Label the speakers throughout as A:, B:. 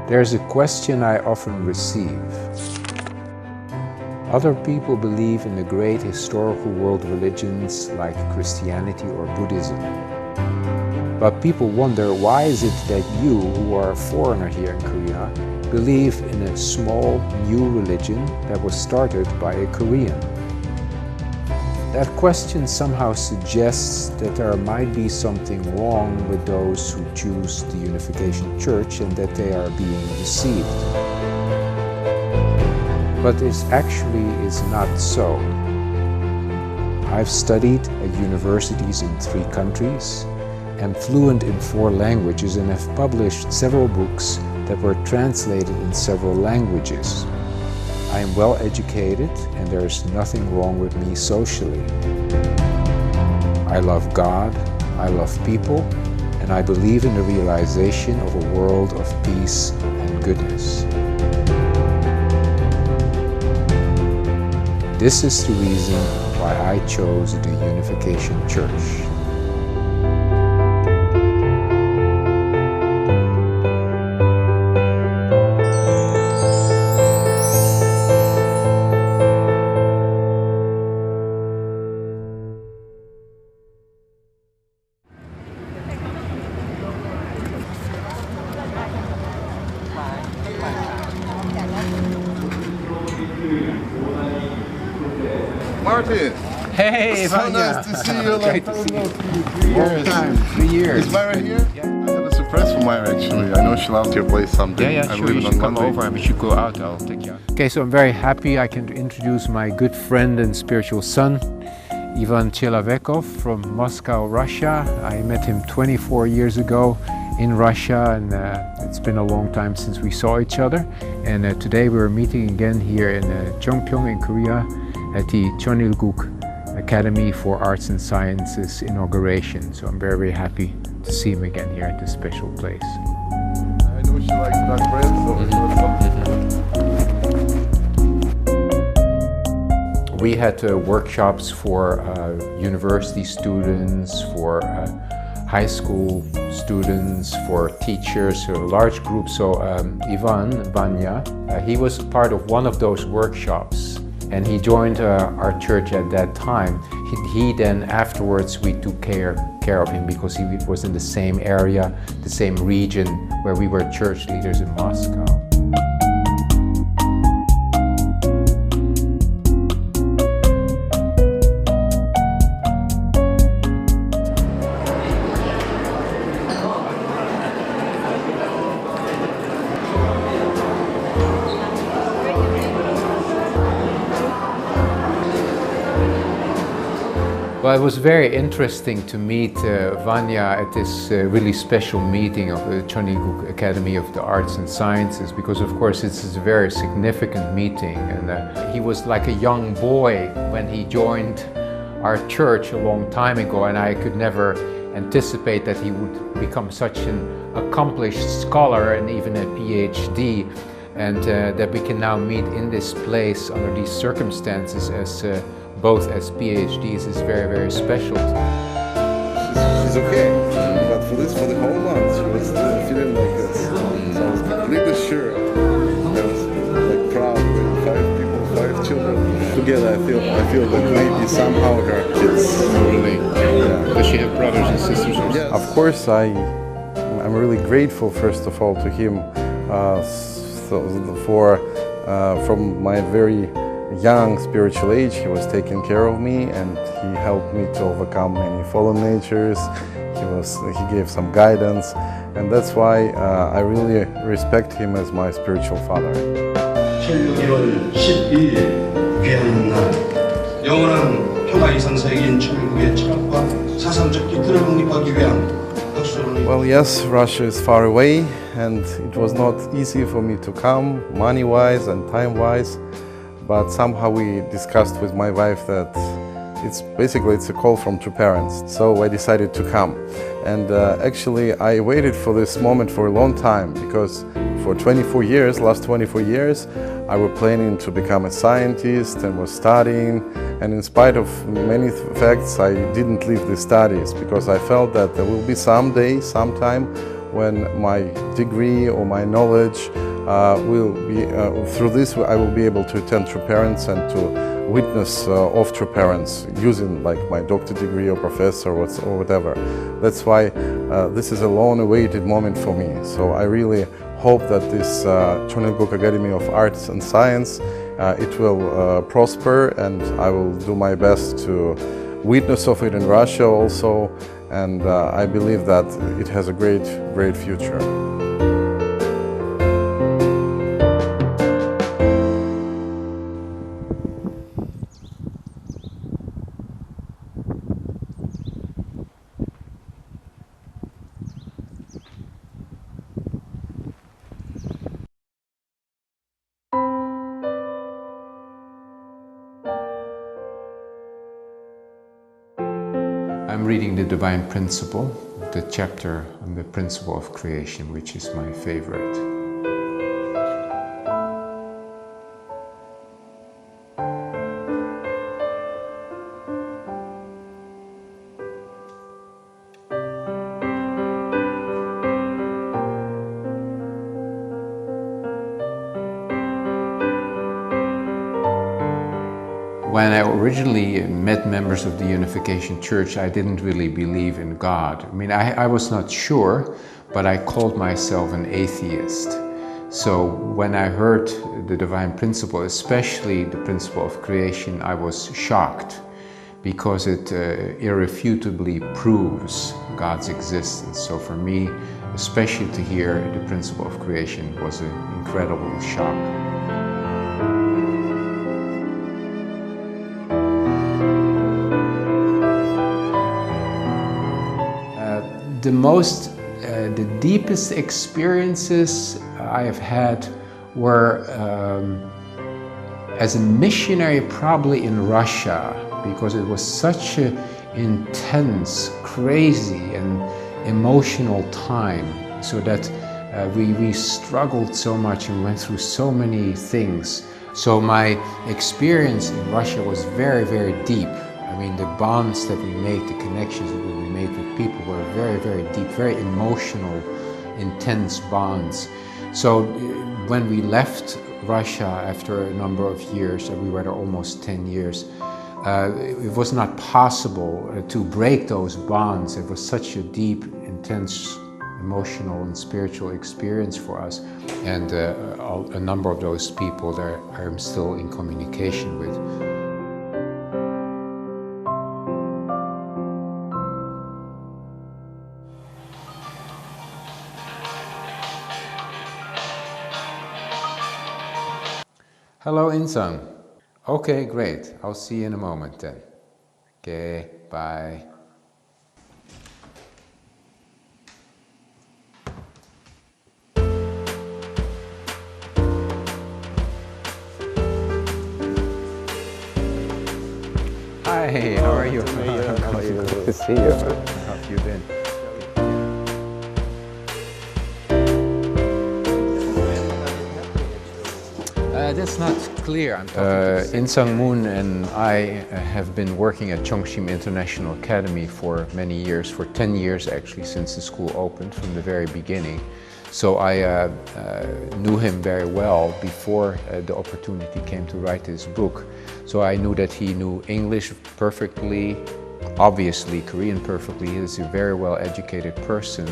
A: There's a question I often receive. Other people believe in the great historical world religions like Christianity or Buddhism. But people wonder, why is it that you, who are a foreigner here in Korea, believe in a small new religion that was started by a Korean? That question somehow suggests that there might be something wrong with those who choose the Unification Church and that they are being deceived. But this actually is not so. I've studied at universities in 3 countries, am fluent in 4 languages, and have published several books that were translated in several languages. I am well educated and there is nothing wrong with me socially. I love God, I love people, and I believe in the realization of a world of peace and goodness. This is the reason why I chose the Unification Church.
B: Martin!
A: Hey,
B: so
A: Vanya.
B: nice to see you.
A: Great to see you. Long time, 3 years.
B: Is Myra here? Yeah. I have a surprise for Myra actually. I know she loved your place someday.
A: Yeah, sure. You should come over and we should go out. I'll take you out. Okay, so I'm very happy I can introduce my good friend and spiritual son, Ivan Chelavekov from Moscow, Russia. I met him 24 years ago in Russia, and it's been a long time since we saw each other. And today we're meeting again here in Chongpyeong in Korea at the Cheonilguk Academy for Arts and Sciences inauguration. So I'm very, very happy to see him again here at this special place.
B: I know she likes dark bread, so
A: We had workshops for university students, for high school students, for teachers, so a large group. So Vanya, he was part of one of those workshops. And he joined our church at that time. He then afterwards we took care of him because he was in the same area, the same region where we were church leaders in Moscow. Well, it was very interesting to meet Vanya at this really special meeting of the Cheonilguk Academy of the Arts and Sciences, because of course it's a very significant meeting, and he was like a young boy when he joined our church a long time ago, and I could never anticipate that he would become such an accomplished scholar and even a PhD, and that we can now meet in this place under these circumstances as both as PhDs is very, very special.
B: she's okay, but for the whole month she was feeling like this. So I was completely sure. I was like proud with 5 people, 5 children together. I feel that maybe somehow her kids.
A: Really? Yeah. Does she have brothers and sisters?
B: Yes.
C: Of course, I'm really grateful first of all to him from my very young spiritual age. He was taking care of me and he helped me to overcome many fallen natures. He gave some guidance, and that's why I really respect him as my spiritual father.
D: 1월 11일 귀한 날, 영원한 평화 이상세계인 천국의 철학과 사상적 기틀을 확립하기 위한 학술을.
C: Well, yes, Russia is far away and it was not easy for me to come, money-wise and time-wise. But somehow we discussed with my wife that it's a call from 2 parents. So I decided to come. And actually I waited for this moment for a long time, because for last 24 years, I was planning to become a scientist and was studying. And in spite of many facts, I didn't leave the studies because I felt that there will be sometime when my degree or my knowledge will be, through this I will be able to attend true parents and to witness of true parents using like my doctor degree or professor or whatever. That's why this is a long-awaited moment for me. So I really hope that this 청심국 Academy of Arts and Science it will prosper, and I will do my best to witness of it in Russia also, and I believe that it has a great future.
A: I'm reading the Divine Principle, the chapter on the principle of creation, which is my favorite. When I originally met members of the Unification Church, I didn't really believe in God. I mean, I was not sure, but I called myself an atheist. So when I heard the Divine Principle, especially the principle of creation, I was shocked because it irrefutably proves God's existence. So for me, especially to hear the principle of creation was an incredible shock. The deepest experiences I have had were as a missionary, probably in Russia, because it was such an intense, crazy and emotional time, so that we struggled so much and went through so many things. So my experience in Russia was very deep. I mean, the bonds that we made, the connections that we made with people were very deep, very emotional, intense bonds. So when we left Russia after a number of years, we were there almost 10 years, it was not possible to break those bonds. It was such a deep, intense, emotional and spiritual experience for us. And a number of those people that I'm still in communication with. Hello, Insang. Okay, great. I'll see you in a moment then. Okay, bye. Hi, how are you?
B: How are you?
A: Good to see you. How have you been? That's not clear. Insang Moon and I have been working at Chongsim International Academy for many years, for 10 years actually, since the school opened from the very beginning. So I knew him very well before the opportunity came to write this book. So I knew that he knew English perfectly, obviously Korean perfectly. He is a very well educated person.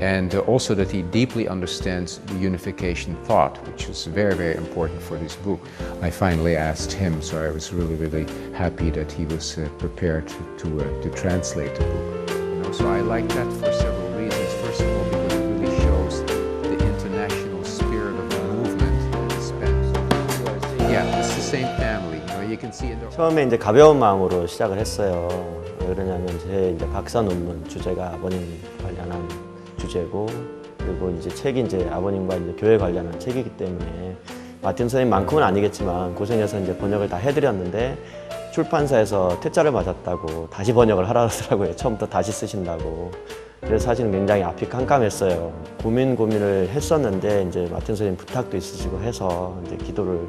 A: And also that he deeply understands the unification thought, which is very important for this book. I finally asked him, so I was really happy that he was prepared to translate the book. You know, so I like that for several reasons. First of all, because it really shows the international spirit of the movement that is spent. Yeah, it's the same family. You know, you can see in the...
E: 처음에 이제 가벼운 마음으로 시작을 했어요. 왜 그러냐면 제 이제 박사 논문 주제가 아버님 관련한 주제고, 그리고 이제 책이 이제 아버님과 이제 교회 관련한 책이기 때문에 마틴 선생님만큼은 아니겠지만 고생해서 이제 번역을 다 해드렸는데 출판사에서 퇴짜를 맞았다고 다시 번역을 하라 그러더라고요. 처음부터 다시 쓰신다고. 그래서 사실은 굉장히 앞이 깜깜했어요. 고민을 했었는데 이제 마틴 선생님 부탁도 있으시고 해서 이제 기도를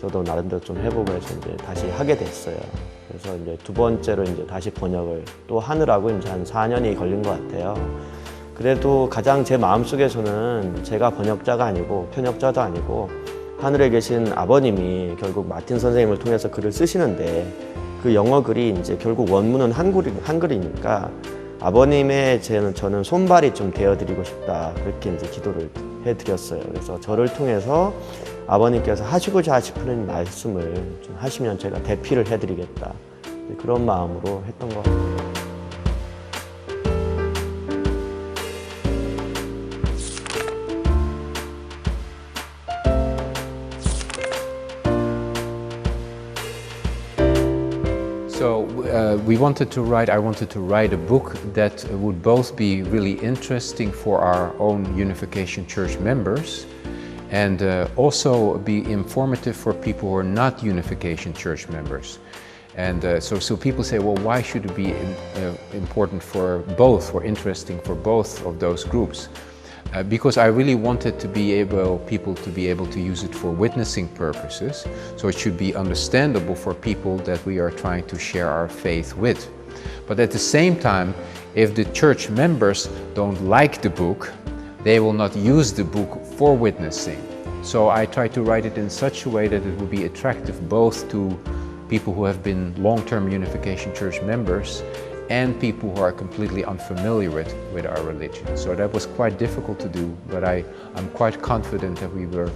E: 저도 나름대로 좀 해보고 해서 이제 다시 하게 됐어요. 그래서 이제 두 번째로 이제 다시 번역을 또 하느라고 이제 한 4년이 걸린 것 같아요. 그래도 가장 제 마음속에서는 제가 번역자가 아니고 편역자도 아니고 하늘에 계신 아버님이 결국 마틴 선생님을 통해서 글을 쓰시는데 그 영어 글이 이제 결국 원문은 한글이니까 아버님의 저는 손발이 좀 되어드리고 싶다, 그렇게 이제 기도를 해드렸어요. 그래서 저를 통해서 아버님께서 하시고자 하시는 말씀을 좀 하시면 제가 대피를 해드리겠다, 그런 마음으로 했던 것 같아요.
A: So I wanted to write a book that would both be really interesting for our own Unification Church members and also be informative for people who are not Unification Church members. And so people say, well, why should it be important for both, or interesting for both of those groups? Because I really wanted people to be able to use it for witnessing purposes, so it should be understandable for people that we are trying to share our faith with. But at the same time, if the church members don't like the book, they will not use the book for witnessing. So I try to write it in such a way that it will be attractive both to people who have been long-term Unification Church members and people who are completely unfamiliar with our religion. So that was quite difficult to do, but I'm quite confident that we were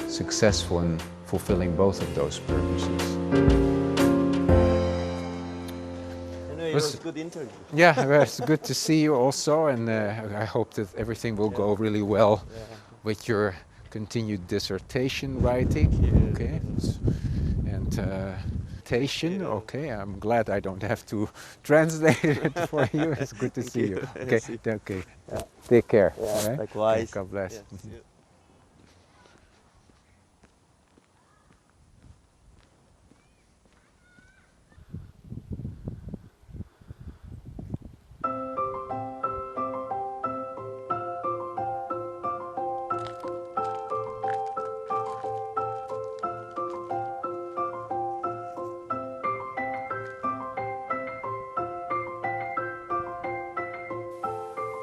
A: successful in fulfilling both of those purposes.
E: It was a good interview.
A: Yeah, well, it's good to see you also, and I hope that everything will go really well with your continued dissertation writing. Okay, and okay, I'm glad I don't have to translate it for you. It's good to see you. Okay, okay. Take care.
E: Yeah,
A: right?
E: likewise.
A: Okay, God bless.
E: Yeah.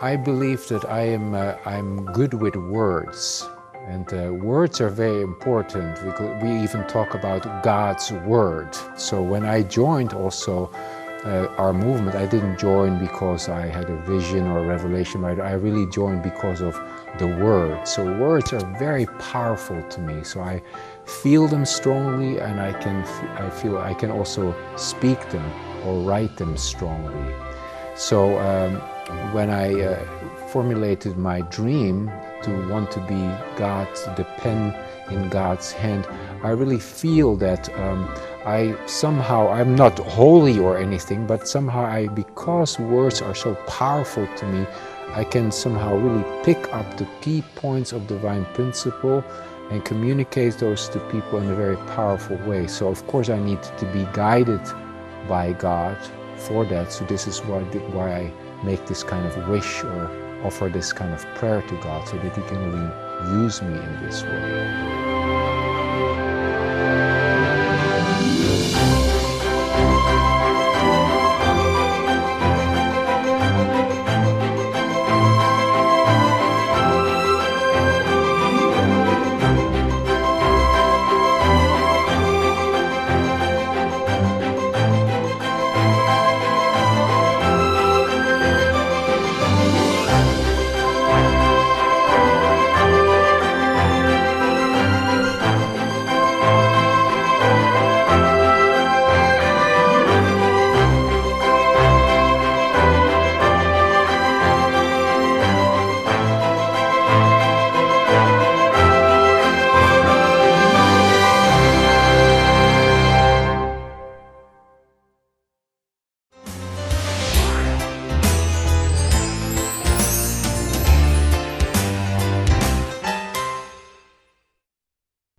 A: I believe that I'm good with words, and words are very important because we even talk about God's word. So when I joined also our movement, I didn't join because I had a vision or a revelation. I really joined because of the word. So words are very powerful to me. So I feel them strongly, and I feel I can also speak them or write them strongly. So when I formulated my dream to want to be the pen in God's hand, I really feel that I'm not holy or anything, but somehow because words are so powerful to me, I can somehow really pick up the key points of divine principle and communicate those to people in a very powerful way. So of course I need to be guided by God for that. So this is why I make this kind of wish or offer this kind of prayer to God, so that He can really use me in this way.